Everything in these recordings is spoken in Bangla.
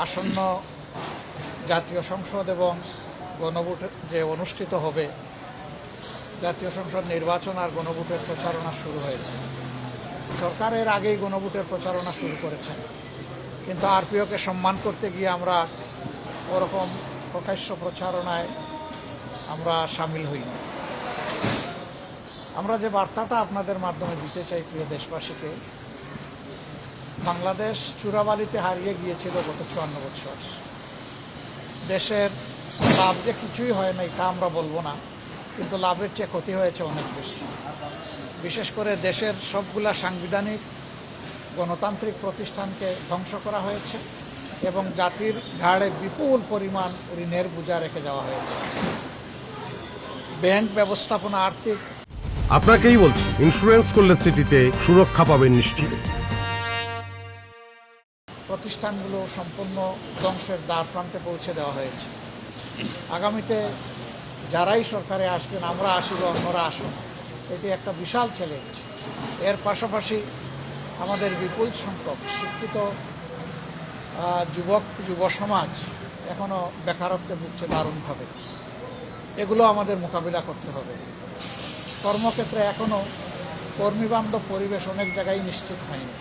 আসন্ন জাতীয় সংসদ এবং গণভোট যে অনুষ্ঠিত হবে, জাতীয় সংসদ নির্বাচন আর গণভোটের প্রচারণা শুরু হয়েছে। সরকারের আগেই গণভোটের প্রচারণা শুরু করেছেন, কিন্তু আরপিওকে সম্মান করতে গিয়ে আমরা ওরকম প্রকাশ্য প্রচারণায় আমরা সামিল হইনি। আমরা যে বার্তাটা আপনাদের মাধ্যমে দিতে চাই প্রিয় দেশবাসীকে, বাংলাদেশ চূড়াবালিতে হারিয়ে গিয়েছিল গত 54 বছর। দেশের লাভ যে কিছুই হয় নাই তা আমরা বলবো না, কিন্তু লাভের চেয়ে ক্ষতি হয়েছে অনেক বেশি। বিশেষ করে দেশের সবগুলা সাংবিধানিক গণতান্ত্রিক প্রতিষ্ঠানকে ধ্বংস করা হয়েছে এবং জাতির ঘাড়ে বিপুল পরিমাণ ঋণের বোঝা রেখে যাওয়া হয়েছে। ব্যাংক ব্যবস্থাপনা, আর্থিক, আপনাকেই বলছি, ইন্স্যুরেন্স করলে সিটিতে সুরক্ষা পাবেন নিশ্চিত। প্রতিষ্ঠানগুলো সম্পূর্ণ ধ্বংসের দ্বার প্রান্তে পৌঁছে দেওয়া হয়েছে। আগামীতে যারাই সরকারে আসবেন, আমরা আসি বা অন্যরা আসুন, এটি একটা বিশাল চ্যালেঞ্জ। এর পাশাপাশি আমাদের বিপুল সংখ্যক শিক্ষিত যুব সমাজ এখনও বেকারত্বে ভুগছে দারুণভাবে। এগুলো আমাদের মোকাবিলা করতে হবে। কর্মক্ষেত্রে এখনও কর্মীবান্ধব পরিবেশ অনেক জায়গায় নিশ্চিত হয়নি।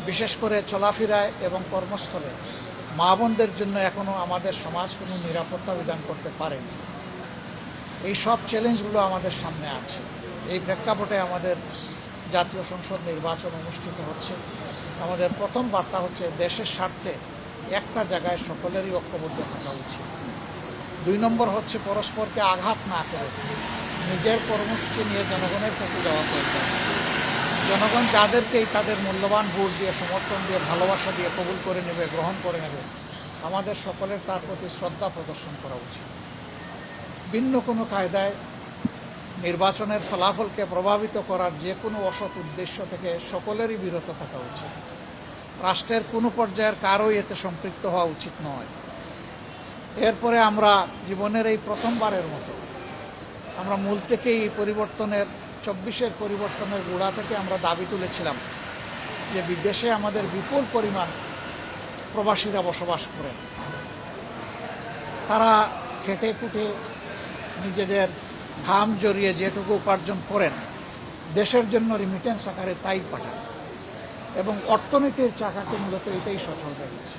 বিশেষ করে চলাফেরায় এবং কর্মস্থলে মা বোনদের জন্য এখনও আমাদের সমাজ কোনো নিরাপত্তা বিধান করতে পারেনি। এই সব চ্যালেঞ্জগুলো আমাদের সামনে আছে। এই প্রেক্ষাপটে আমাদের জাতীয় সংসদ নির্বাচন অনুষ্ঠিত হচ্ছে। আমাদের প্রথম বার্তা হচ্ছে, দেশের স্বার্থে একটা জায়গায় সকলেরই ঐক্যবদ্ধ থাকা উচিত। 2 নম্বর হচ্ছে, পরস্পরকে আঘাত না করে নিজের কর্মসূচি নিয়ে জনগণের কাছে যাওয়া প্রয়োজন। জনগণ যাদেরকেই তাদের মূল্যবান ভোট দিয়ে, সমর্থন দিয়ে, ভালোবাসা দিয়ে কবুল করে নেবে, গ্রহণ করে নেবে, আমাদের সকলের তার প্রতি শ্রদ্ধা প্রদর্শন করা উচিত। ভিন্ন কোনো কায়দায় নির্বাচনের ফলাফলকে প্রভাবিত করার যে কোনো অসৎ উদ্দেশ্য থেকে সকলেরই বিরত থাকা উচিত। রাষ্ট্রের কোনো পর্যায়ের কারোই এতে সম্পৃক্ত হওয়া উচিত নয়। এরপরে আমরা জীবনের এই প্রথমবারের মতো আমরা মূল থেকেই এই পরিবর্তনের 24-এর পরিবর্তনের গোড়া থেকে আমরা দাবি তুলেছিলাম যে বিদেশে আমাদের বিপুল পরিমাণ প্রবাসীরা বসবাস করেন। তারা খেটে খুঁটে নিজেদের ঘাম জড়িয়ে যেটুকু উপার্জন করেন, দেশের জন্য রিমিটেন্স আকারে তাই পাঠান এবং অর্থনীতির চাকাকে মূলত এটাই সচল রেখেছে।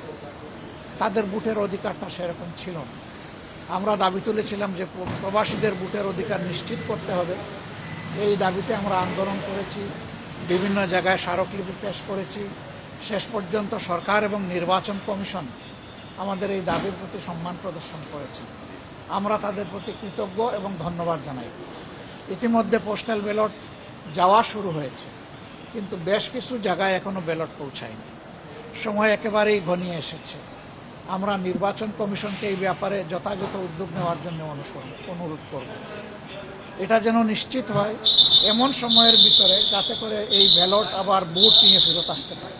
তাদের ভোটের অধিকারটা সেরকম ছিল না। আমরা দাবি তুলেছিলাম যে প্রবাসীদের ভোটের অধিকার নিশ্চিত করতে হবে। এই দাবিতে আমরা আন্দোলন করেছি, বিভিন্ন জায়গায় স্মারকলিপি পেশ করেছি। শেষ পর্যন্ত সরকার এবং নির্বাচন কমিশন আমাদের এই দাবির প্রতি সম্মান প্রদর্শন করেছে। আমরা তাদের প্রতি কৃতজ্ঞ এবং ধন্যবাদ জানাই। ইতিমধ্যে পোস্টাল ব্যালট যাওয়া শুরু হয়েছে, কিন্তু বেশ কিছু জায়গায় এখনও ব্যালট পৌঁছায়নি। সময় একেবারেই ঘনিয়ে এসেছে। আমরা নির্বাচন কমিশনকে এই ব্যাপারে যথাযথ উদ্যোগ নেওয়ার জন্য অনুরোধ করব। এটা যেন নিশ্চিত হয় এমন সময়ের ভিতরে, যাতে করে এই ব্যালট আবার ভোট নিয়ে ফেরত আসতে পারে।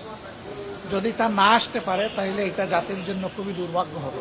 যদি তা না আসতে পারে, তাহলে এটা জাতির জন্য খুবই দুর্ভাগ্য হবে।